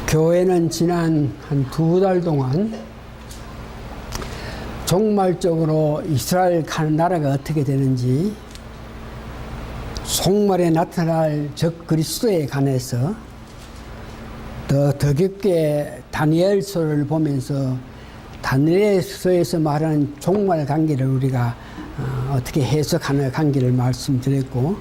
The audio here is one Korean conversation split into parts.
교회는 지난 한 2달 동안 종말적으로 이스라엘 가는 나라가 어떻게 되는지, 종말에 나타날 적 그리스도에 관해서 더 깊게 다니엘서를 보면서 다니엘서에서 말하는 종말 관계를 우리가 어떻게 해석하는 관계를 말씀드렸고,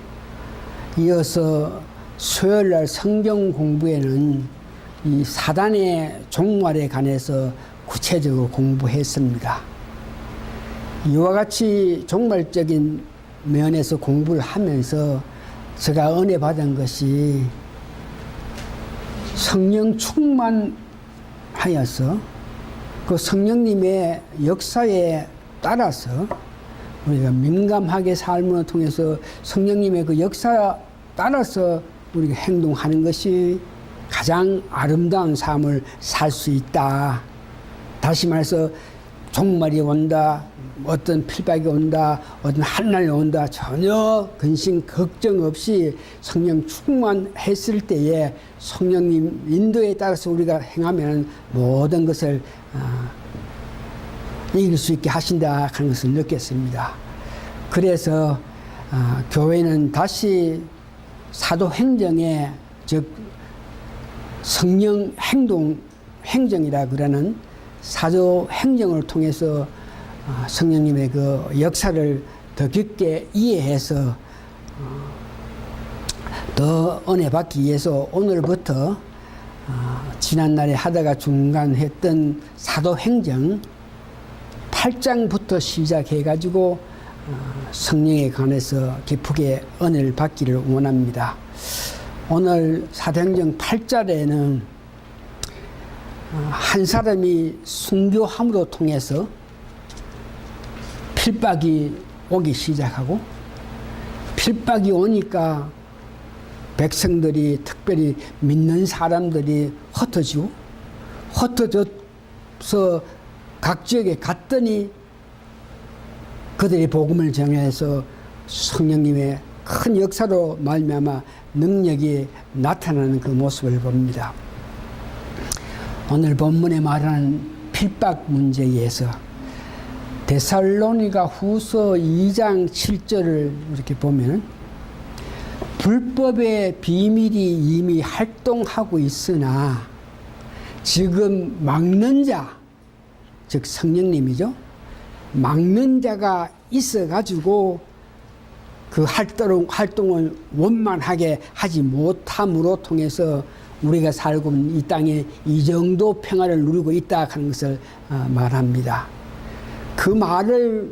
이어서 수요일날 성경 공부에는 이 사단의 종말에 관해서 구체적으로 공부했습니다. 이와 같이 종말적인 면에서 공부를 하면서 제가 은혜 받은 것이 성령 충만하여서 그 성령님의 역사에 따라서 우리가 민감하게 삶을 통해서 성령님의 그 역사에 따라서 우리가 행동하는 것이 가장 아름다운 삶을 살 수 있다. 다시 말해서 종말이 온다, 어떤 필박이 온다, 어떤 한날이 온다, 전혀 근심 걱정 없이 성령 충만했을 때에 성령님 인도에 따라서 우리가 행하면 모든 것을 이길 수 있게 하신다 하는 것을 느꼈습니다. 그래서 교회는 다시 사도행정의, 즉 성령 행정이라 그러는 사도행정을 통해서 성령님의 그 역사를 더 깊게 이해해서 더 은혜 받기 위해서 오늘부터 지난날에 하다가 중단했던 사도행정 8장부터 시작해가지고 성령에 관해서 깊게 은혜를 받기를 원합니다. 오늘 사도행정 8절에는 한 사람이 순교함으로 통해서 필박이 오기 시작하고, 필박이 오니까 백성들이, 특별히 믿는 사람들이 흩어지고, 흩어져서 각 지역에 갔더니 그들이 복음을 전해서 성령님의 큰 역사로 말미암아 능력이 나타나는 그 모습을 봅니다. 오늘 본문에 말하는 필박 문제에서 데살로니가 후서 2장 7절을 이렇게 보면, 불법의 비밀이 이미 활동하고 있으나 지금 막는 자, 즉 성령님이죠, 막는 자가 있어가지고 그 활동을 원만하게 하지 못함으로 통해서 우리가 살고 있는 이 땅에 이 정도 평화를 누리고 있다 하는 것을 말합니다. 그 말을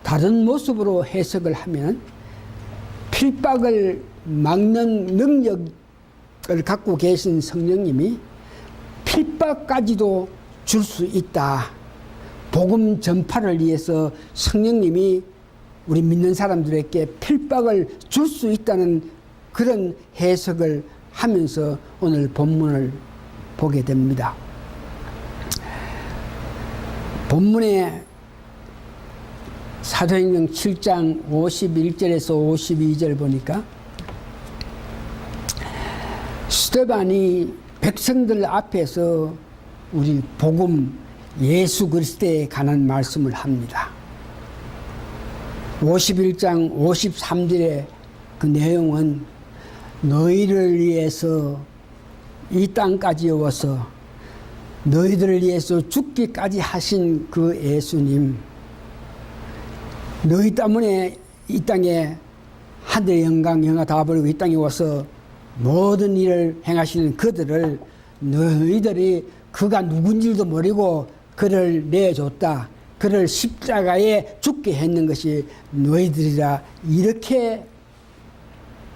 다른 모습으로 해석을 하면, 필박을 막는 능력을 갖고 계신 성령님이 필박까지도 줄 수 있다. 복음 전파를 위해서 성령님이 우리 믿는 사람들에게 필박을 줄 수 있다는 그런 해석을 하면서 오늘 본문을 보게 됩니다. 본문에 사도행전 7장 51절에서 52절 보니까 스데반이 백성들 앞에서 우리 복음 예수 그리스도에 관한 말씀을 합니다. 51장 53절의 그 내용은 너희를 위해서 이 땅까지 와서 너희들을 위해서 죽기까지 하신 그 예수님, 너희 때문에 이 땅에 하늘의 영광 영화 다 버리고 이 땅에 와서 모든 일을 행하시는 그들을 너희들이 그가 누군지도 모르고 그를 내줬다. 그를 십자가에 죽게 했는 것이 너희들이라. 이렇게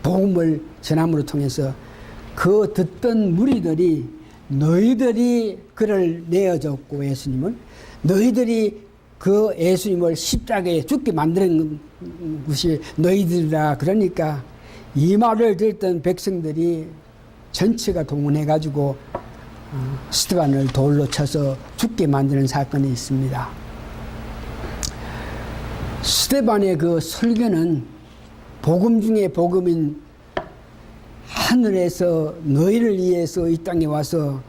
복음을 전함으로 통해서 그 듣던 무리들이 너희들이 그를 내어줬고 예수님을, 너희들이 그 예수님을 십자가에 죽게 만드는 것이 너희들이라. 그러니까 이 말을 듣던 백성들이 전체가 동원해가지고 스데반을 돌로 쳐서 죽게 만드는 사건이 있습니다. 스데반의 그 설교는 복음 중에 복음인 하늘에서 너희를 위해서 이 땅에 와서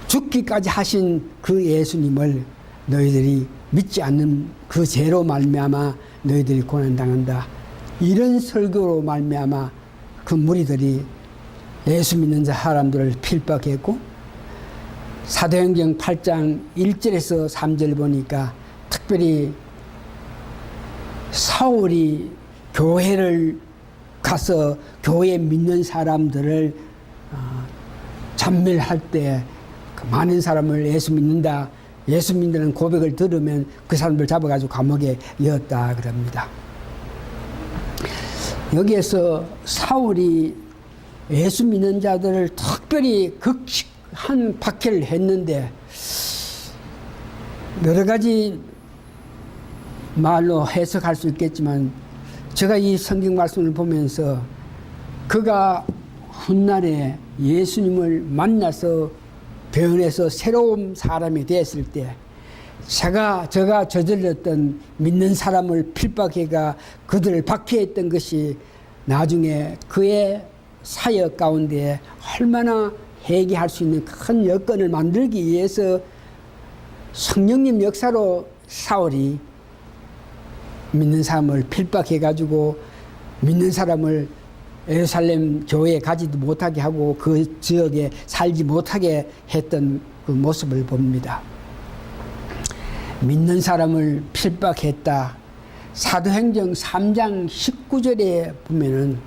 죽기까지 하신 그 예수님을 너희들이 믿지 않는 그 죄로 말미암아 너희들이 고난당한다. 이런 설교로 말미암아 그 무리들이 예수 믿는 사람들을 필박했고, 사도행전 8장 1절에서 3절 보니까 특별히 사울이 교회를 가서 교회 믿는 사람들을 전멸할 때 그 많은 사람을 예수 믿는다, 예수 믿는 고백을 들으면 그 사람들 잡아가지고 감옥에 넣었다 그럽니다. 여기에서 사울이 예수 믿는 자들을 특별히 극한 박해를 했는데, 여러 가지 말로 해석할 수 있겠지만, 제가 이 성경 말씀을 보면서 그가 훗날에 예수님을 만나서 변해서 새로운 사람이 되었을 때 제가 저질렀던 믿는 사람을 필박해가 그들을 박해했던 것이 나중에 그의 사역 가운데 얼마나 회개할 수 있는 큰 여건을 만들기 위해서 성령님 역사로 사울이 믿는 사람을 필박해가지고 믿는 사람을 예루살렘 교회에 가지도 못하게 하고 그 지역에 살지 못하게 했던 그 모습을 봅니다. 믿는 사람을 필박했다. 사도행전 3장 19절에 보면은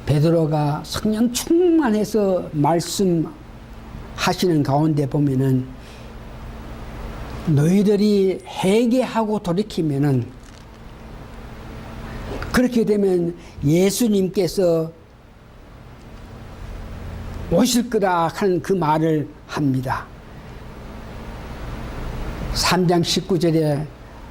베드로가 성령 충만해서 말씀하시는 가운데 보면은 너희들이 회개하고 돌이키면은, 그렇게 되면 예수님께서 오실 거라 하는 그 말을 합니다. 3장 19절에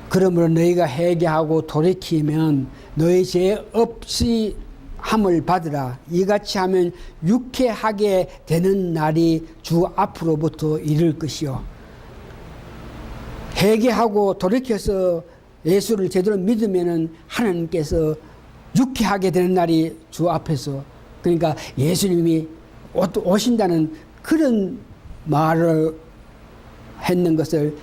그러므로 너희가 회개하고 돌이키면 너희 죄 없이 함을 받으라. 이같이 하면 유쾌하게 되는 날이 주 앞으로부터 이를 것이요. 회개하고 돌이켜서 예수를 제대로 믿으면은 하나님께서 유쾌하게 되는 날이 주 앞에서, 그러니까 예수님이 오신다는 그런 말을 했는 것을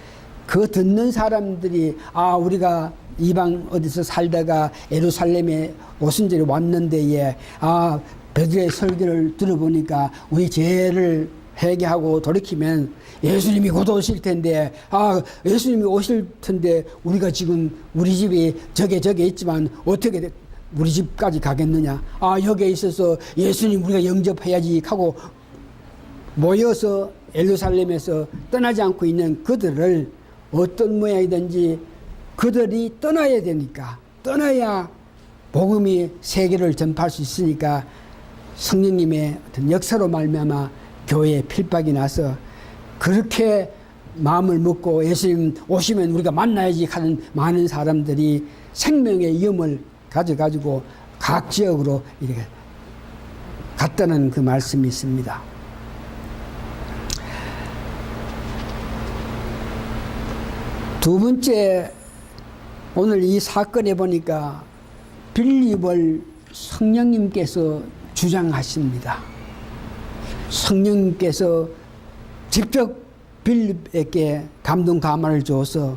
그 듣는 사람들이, 아, 우리가 이방 어디서 살다가 예루살렘에 오순절에 왔는데에, 아, 베드로의 설교를 들어보니까 우리 죄를 회개하고 돌이키면 예수님이 곧 오실 텐데, 아, 예수님이 오실 텐데 우리가 지금 우리 집이 저게 있지만 어떻게 우리 집까지 가겠느냐. 아, 여기에 있어서 예수님 우리가 영접해야지 하고 모여서 예루살렘에서 떠나지 않고 있는 그들을 어떤 모양이든지 그들이 떠나야 되니까, 떠나야 복음이 세계를 전파할 수 있으니까 성령님의 어떤 역사로 말미암아 교회에 필박이 나서 그렇게 마음을 먹고 예수님 오시면 우리가 만나야지 하는 많은 사람들이 생명의 위험을 가져가지고 각 지역으로 이렇게 갔다는 그 말씀이 있습니다. 두 번째, 오늘 이 사건에 보니까 빌립을 성령님께서 주장하십니다. 성령님께서 직접 빌립에게 감동 감화를 줘서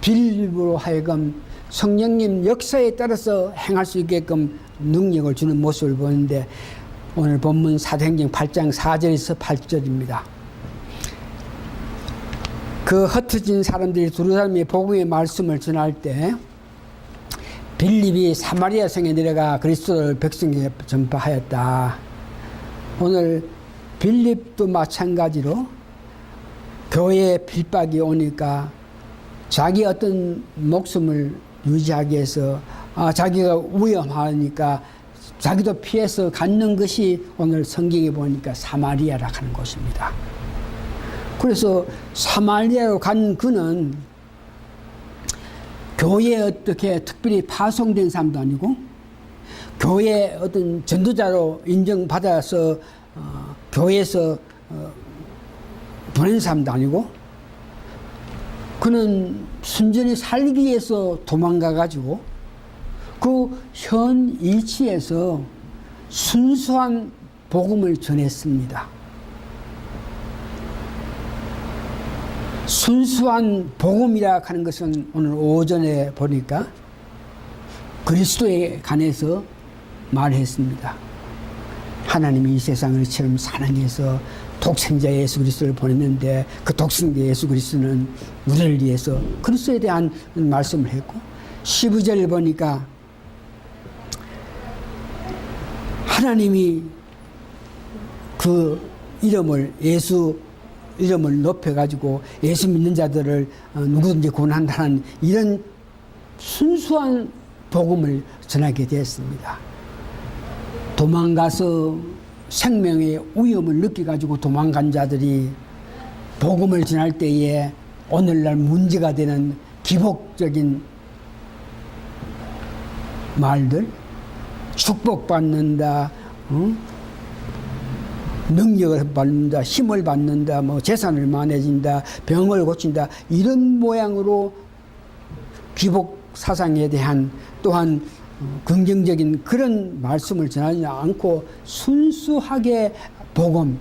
빌립으로 하여금 성령님 역사에 따라서 행할 수 있게끔 능력을 주는 모습을 보는데, 오늘 본문 사도행전 8장 4절에서 8절입니다. 그 흩어진 사람들이 두루다니며 복음의 말씀을 전할 때 빌립이 사마리아 성에 내려가 그리스도를 백성에게 전파하였다. 오늘 빌립도 마찬가지로 교회에 빌박이 오니까 자기 어떤 목숨을 유지하기 위해서, 자기가 위험하니까 자기도 피해서 갖는 것이 오늘 성경에 보니까 사마리아라 하는 곳입니다. 그래서 사마리아로 간 그는 교회에 어떻게 특별히 파송된 사람도 아니고 교회 어떤 전도자로 인정받아서 교회에서 보낸 사람도 아니고, 그는 순전히 살기 위해서 도망가 가지고 그 현 위치에서 순수한 복음을 전했습니다. 순수한 복음이라 하는 것은 오늘 오전에 보니까 그리스도에 관해서 말했습니다. 하나님이 이 세상을 처럼 사랑해서 독생자 예수 그리스도를 보냈는데 그 독생자 예수 그리스도는 우리를 위해서 그리스도에 대한 말씀을 했고 12절을 보니까 하나님이 그 이름을 예수 이름을 높여가지고 예수 믿는 자들을 누구든지 구원한다는 이런 순수한 복음을 전하게 되었습니다. 도망가서 생명의 위험을 느껴가지고 도망간 자들이 복음을 전할 때에 오늘날 문제가 되는 기복적인 말들, 축복받는다, 능력을 받는다, 힘을 받는다, 뭐 재산을 많아진다, 병을 고친다, 이런 모양으로 기복 사상에 대한 또한 긍정적인 그런 말씀을 전하지 않고 순수하게 복음,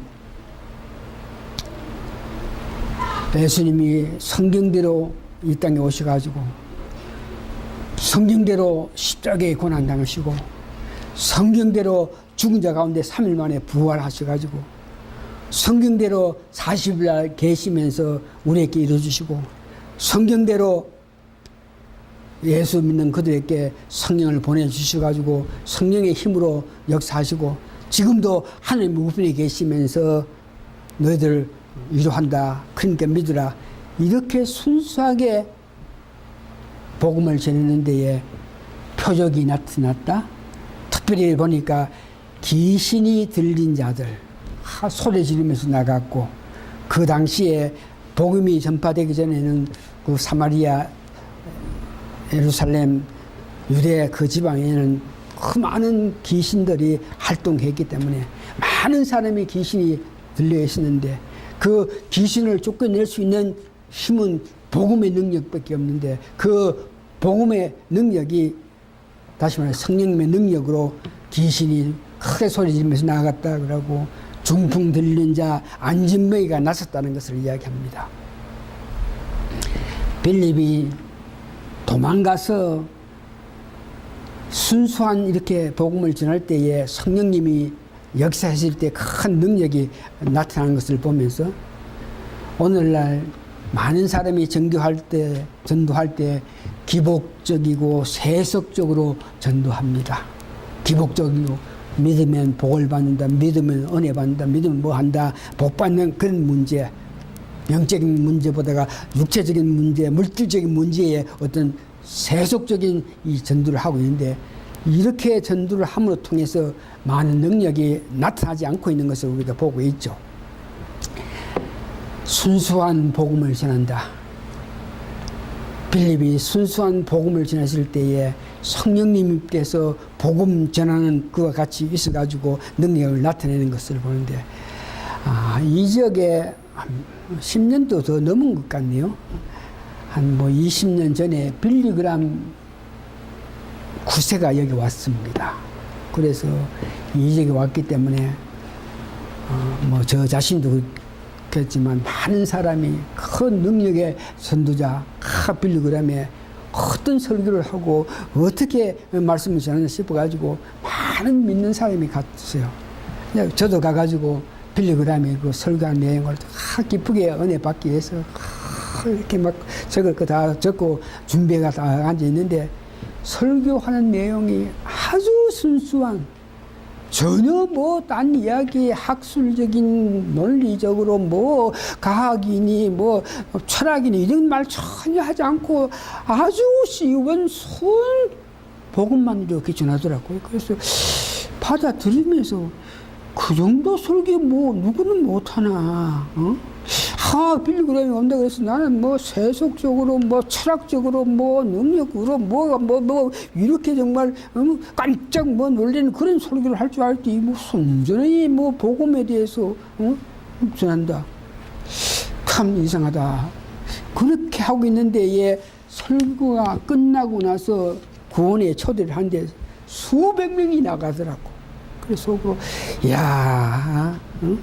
예수님이 성경대로 이 땅에 오셔가지고 성경대로 십자가에 고난당하시고 성경대로 죽은 자 가운데 3일 만에 부활하셔가지고 성경대로 40일 날 계시면서 우리에게 이루어주시고 성경대로 예수 믿는 그들에게 성령을 보내주셔가지고 성령의 힘으로 역사하시고 지금도 하나님 우편에 계시면서 너희들 위로한다. 그러니까 믿으라. 이렇게 순수하게 복음을 전하는 데에 표적이 나타났다. 특별히 보니까 귀신이 들린 자들 소리 지르면서 나갔고 그 당시에 복음이 전파되기 전에는 그 사마리아 예루살렘 유대 그 지방에는 그 많은 귀신들이 활동했기 때문에 많은 사람이 귀신이 들려 있었는데 그 귀신을 쫓겨낼 수 있는 힘은 복음의 능력밖에 없는데 그 복음의 능력이 다시 말해 성령님의 능력으로 귀신이 크게 소리 지르면서 나갔다 그러고 중풍 들린 자 안진뱅이가 나섰다는 것을 이야기합니다. 빌립이 도망가서 순수한 이렇게 복음을 전할 때에 성령님이 역사하실 때 큰 능력이 나타나는 것을 보면서 오늘날 많은 사람이 전도할 때 기복적이고 세속적으로 전도합니다. 기복적이고 믿으면 복을 받는다, 믿으면 은혜 받는다, 믿으면 뭐 한다, 복 받는 그런 문제, 영적인 문제보다가 육체적인 문제, 물질적인 문제에 어떤 세속적인 이 전도를 하고 있는데 이렇게 전도를 함으로 통해서 많은 능력이 나타나지 않고 있는 것을 우리가 보고 있죠. 순수한 복음을 전한다. 빌립이 순수한 복음을 전하실 때에 성령님께서 복음 전하는 그와 같이 있어가지고 능력을 나타내는 것을 보는데 이 지역에 10년도 더 넘은 것 같네요. 한 뭐 20년 전에 빌리그람 9세가 여기 왔습니다. 그래서 이 지역에 왔기 때문에 뭐 저 자신도 그렇지만 많은 사람이 큰 능력의 선두자 빌리그람에 어떤 설교를 하고 어떻게 말씀을 전하나 싶어가지고 많은 믿는 사람이 갔어요. 저도 가가지고 빌리그람의 그 설교한 내용을 기쁘게 은혜 받기 위해서 이렇게 막 적을 거 다 적고 준비가 다 앉아 있는데 설교하는 내용이 아주 순수한 전혀 뭐 딴 이야기 학술적인 논리적으로 뭐 과학이니 뭐 철학이니 이런 말 전혀 하지 않고 아주 쉬운 순 복음만 이렇게 전하더라고요. 그래서 받아들이면서 그 정도 설교 뭐 누구는 못하나 빌리그램이 온다 그래서 나는 뭐 세속적으로 뭐 철학적으로 뭐 능력으로 뭐 이렇게 정말 깜짝 뭐 놀리는 그런 설교를 할 줄 알지 뭐 순전히 뭐 복음에 대해서 전한다. 참 이상하다. 그렇게 하고 있는데 얘 설교가 끝나고 나서 구원에 초대를 하는데 수백 명이 나가더라고. 그래서 속으로, 야, 응?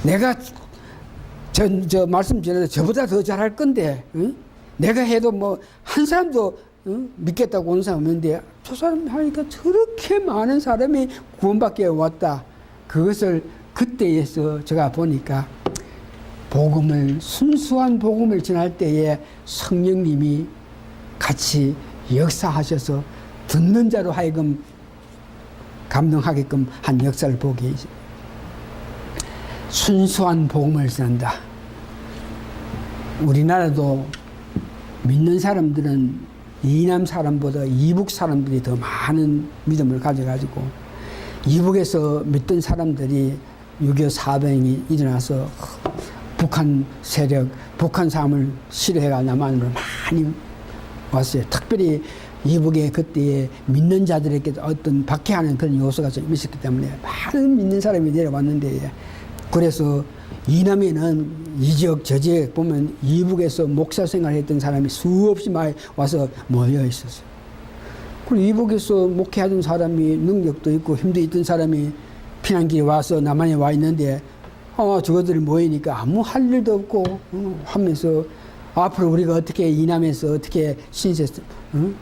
내가 저 말씀 전에 저보다 더 잘할 건데, 응? 내가 해도 뭐 한 사람도 응? 믿겠다고 오는 사람 없는데 저 사람 하니까 저렇게 많은 사람이 구원받게 왔다. 그것을 그때에서 제가 보니까 순수한 복음을 전할 때에 성령님이 같이 역사하셔서 듣는 자로 하여금 감동하게끔 한 역사를 보게 순수한 복음을 전한다. 우리나라도 믿는 사람들은 이남 사람보다 이북 사람들이 더 많은 믿음을 가져가지고 이북에서 믿던 사람들이 6.25 사변이 일어나서 북한 세력, 북한 사람을 싫어해가 남한으로 많이 왔어요. 특별히 이북에 그때에 믿는 자들에게 어떤 박해하는 그런 요소가 좀 있었기 때문에 많은 믿는 사람이 내려왔는데, 그래서 이남에는 이 지역 저 지역 보면 이북에서 목사 생활했던 사람이 수없이 많이 와서 모여 있었어요. 그리고 이북에서 목회하던 사람이 능력도 있고 힘도 있던 사람이 피난길에 와서 남한에 와 있는데 저것들이 모이니까 아무 할 일도 없고 하면서 앞으로 우리가 어떻게 이남에서 어떻게 신세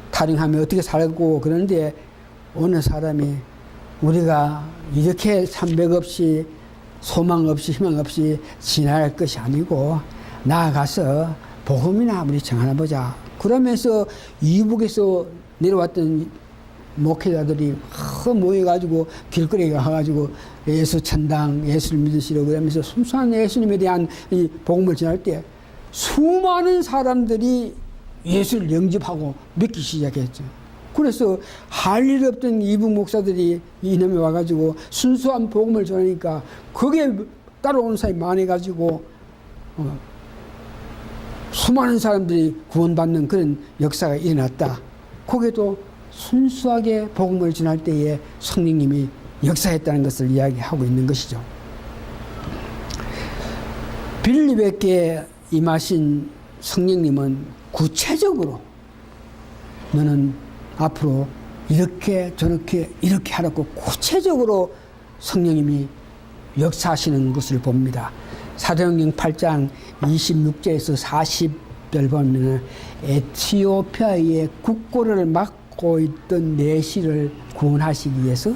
타령하며 어떻게 살고 그러는데, 어느 사람이 우리가 이렇게 참백 없이 소망 없이 희망 없이 지날 것이 아니고 나아가서 복음이나 우리 정하나 보자. 그러면서 이북에서 내려왔던 목회자들이 모여가지고 길거리에 가가지고 예수 천당, 예수를 믿으시려고 그러면서 순수한 예수님에 대한 이 복음을 전할 때 수많은 사람들이 예수를 영접하고 믿기 시작했죠. 그래서 할 일 없던 이북 목사들이 이남에 와가지고 순수한 복음을 전하니까 거기에 따라오는 사람이 많아가지고 수많은 사람들이 구원받는 그런 역사가 일어났다. 거기에도 순수하게 복음을 전할 때에 성령님이 역사했다는 것을 이야기하고 있는 것이죠. 빌립에게 임하신 성령님은 구체적으로 너는 앞으로 이렇게 저렇게 이렇게 하라고 구체적으로 성령님이 역사하시는 것을 봅니다. 사도행전 8장 26절에서 40절 보면 에티오피아의 국고를 막고 있던 내시를 구원하시기 위해서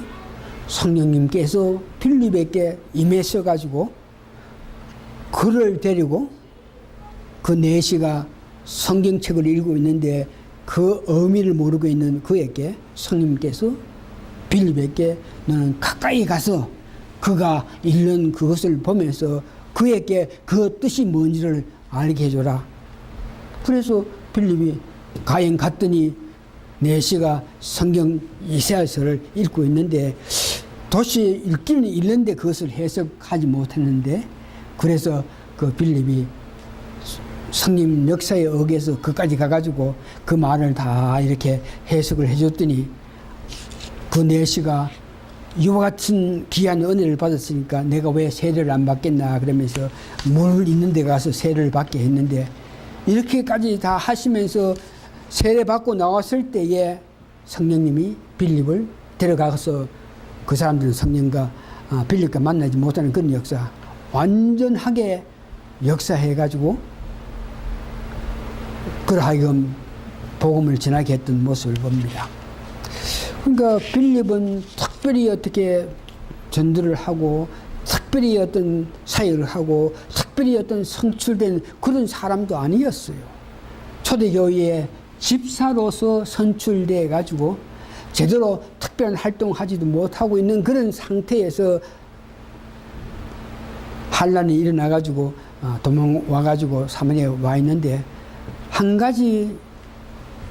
성령님께서 빌립에게 임하셔가지고 그를 데리고 그 내시가 성경책을 읽고 있는데 그 의미를 모르고 있는 그에게 성령님께서 빌립에게 너는 가까이 가서 그가 읽는 그것을 보면서 그에게 그 뜻이 뭔지를 알게 해줘라. 그래서 빌립이 가행 갔더니 내시가 성경 이사야서를 읽고 있는데 도시 읽기는 읽는데 그것을 해석하지 못했는데, 그래서 그 빌립이 성령 역사에 의해서 그까지 가가지고 그 말을 다 이렇게 해석을 해줬더니 그 내시가 이와 같은 귀한 은혜를 받았으니까 내가 왜 세례를 안 받겠나 그러면서 물 있는 데 가서 세례를 받게 했는데, 이렇게까지 다 하시면서 세례 받고 나왔을 때에 성령님이 빌립을 데려가서 그 사람들은 성령과 빌립과 만나지 못하는 그런 역사 완전하게 역사해가지고 그러하여금 복음을 전하게 했던 모습을 봅니다. 그러니까 빌립은 특별히 어떻게 전도를 하고 특별히 어떤 사역을 하고 특별히 어떤 선출된 그런 사람도 아니었어요. 초대교회에 집사로서 선출돼 가지고 제대로 특별한 활동하지도 못하고 있는 그런 상태에서 환란이 일어나 가지고 도망와 가지고 사모니에 와 있는데, 한 가지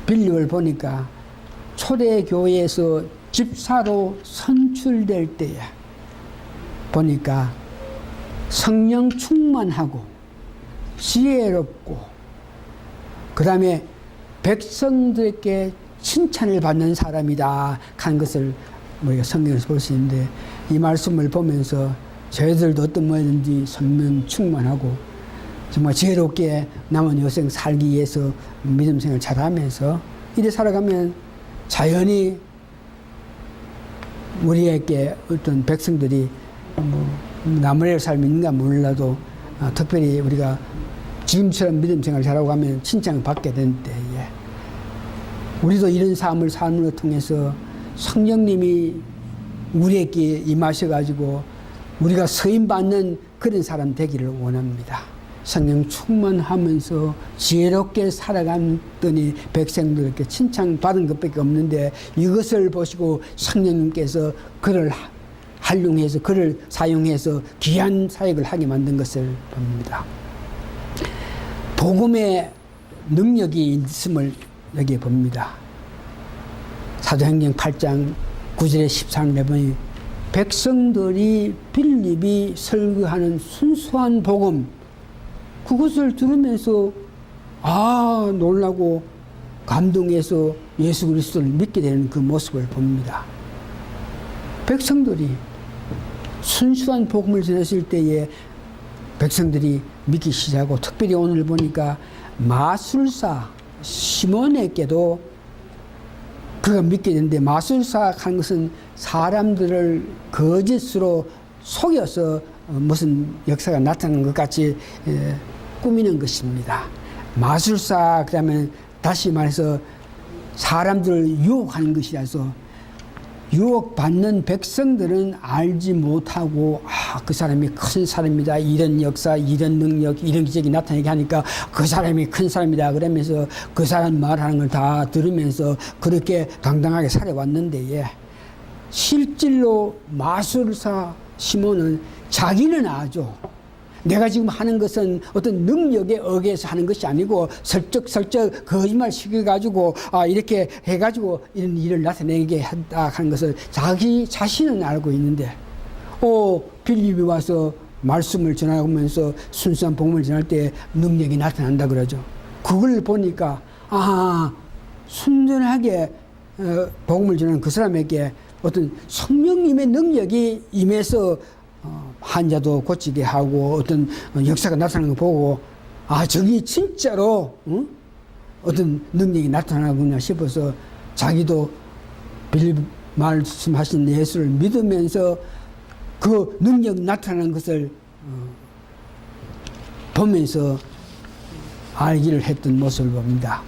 빌립을 보니까 초대교회에서 집사로 선출될 때에 보니까 성령 충만하고 지혜롭고 그 다음에 백성들에게 칭찬을 받는 사람이다 한 것을 우리가 성경에서 볼 수 있는데, 이 말씀을 보면서 저희들도 어떤 뭐든지 성령 충만하고 정말 지혜롭게 남은 여생 살기 위해서 믿음 생활 잘하면서 이래 살아가면 자연히 우리에게 어떤 백성들이 나무래를 살면 있는가 몰라도 특별히 우리가 지금처럼 믿음 생활 잘하고 가면 칭찬을 받게 되는데 우리도 이런 삶을 삶으로 통해서 성령님이 우리에게 임하셔가지고 우리가 서임받는 그런 사람 되기를 원합니다. 성령 충만하면서 지혜롭게 살아갔더니 백성들에게 칭찬받은 것밖에 없는데 이것을 보시고 성령님께서 그를 활용해서 그를 사용해서 귀한 사역을 하게 만든 것을 봅니다. 복음의 능력이 있음을 여기에 봅니다. 사도행전 8장 9절에 13절에 보니 백성들이 빌립이 설교하는 순수한 복음 그것을 들으면서 놀라고 감동해서 예수 그리스도를 믿게 되는 그 모습을 봅니다. 백성들이 순수한 복음을 들었을 때에 백성들이 믿기 시작하고 특별히 오늘 보니까 마술사 시몬에게도 그가 믿게 되는데 마술사 한 것은 사람들을 거짓으로 속여서 무슨 역사가 나타나는 것 같이 꾸미는 것입니다. 마술사 그러면 다시 말해서 사람들을 유혹하는 것이라서 유혹받는 백성들은 알지 못하고 그 사람이 큰 사람이다. 이런 역사, 이런 능력, 이런 기적이 나타나게 하니까 그 사람이 큰 사람이다. 그러면서 그 사람 말하는 걸 다 들으면서 그렇게 당당하게 살아왔는데 실질로 마술사 시몬은 자기는 아죠. 내가 지금 하는 것은 어떤 능력에 의해서 하는 것이 아니고 슬쩍슬쩍 거짓말 시켜가지고 이렇게 해가지고 이런 일을 나타내게 한다 하는 것을 자기 자신은 알고 있는데 빌립이 와서 말씀을 전하면서 순수한 복음을 전할 때 능력이 나타난다 그러죠. 그걸 보니까 순전하게 복음을 전하는 그 사람에게 어떤 성령님의 능력이 임해서 환자도 고치게 하고 어떤 역사가 나타나는 거 보고 저기 진짜로 어떤 능력이 나타나구나 싶어서 자기도 빌립 말씀하신 예수를 믿으면서 그 능력 나타나는 것을 보면서 알기를 했던 모습을 봅니다.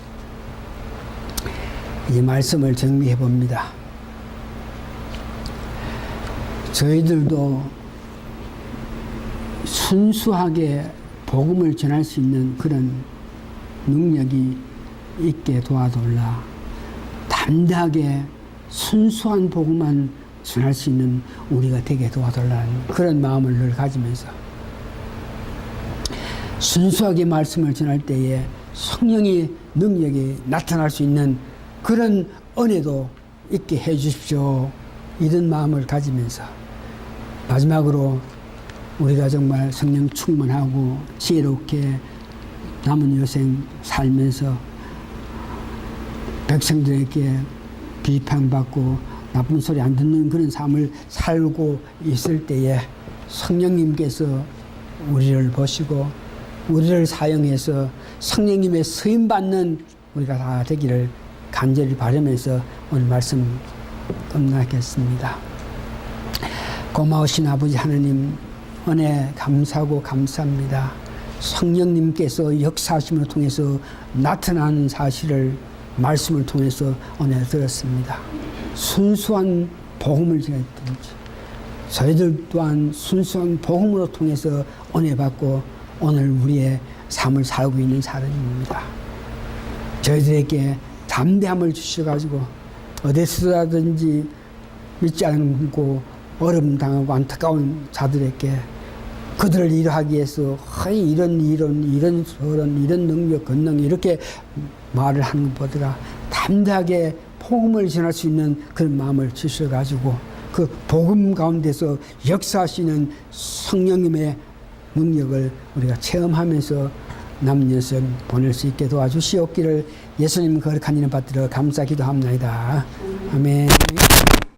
이 말씀을 정리해 봅니다. 저희들도 순수하게 복음을 전할 수 있는 그런 능력이 있게 도와달라. 담대하게 순수한 복음만 전할 수 있는 우리가 되게 도와달라는 그런 마음을 늘 가지면서 순수하게 말씀을 전할 때에 성령의 능력이 나타날 수 있는 그런 은혜도 있게 해 주십시오. 이런 마음을 가지면서 마지막으로 우리가 정말 성령 충만하고 지혜롭게 남은 여생 살면서 백성들에게 비판받고 나쁜 소리 안 듣는 그런 삶을 살고 있을 때에 성령님께서 우리를 보시고 우리를 사용해서 성령님의 쓰임받는 우리가 다 되기를 간절히 바라면서 오늘 말씀 끝나겠습니다. 고마우신 아버지 하나님 은혜 감사하고 감사합니다. 성령님께서 역사하심을 통해서 나타나는 사실을 말씀을 통해서 은혜 들었습니다. 순수한 복음을 전했든지 저희들 또한 순수한 복음으로 통해서 은혜 받고 오늘 우리의 삶을 살고 있는 사람입니다. 저희들에게 담대함을 주셔가지고 어디서라든지 믿지 않고 어려움 당하고 안타까운 자들에게 그들을 이해하기 위해서 이런 저런 이런 능력 권능 이렇게 말을 하는 것보다 담대하게 복음을 전할 수 있는 그런 마음을 주셔가지고 그 복음 가운데서 역사하시는 성령님의 능력을 우리가 체험하면서 남은 여생 보낼 수 있게 도와주시옵기를 예수님 거룩한 이름 받들어 감사 기도합니다. 아멘.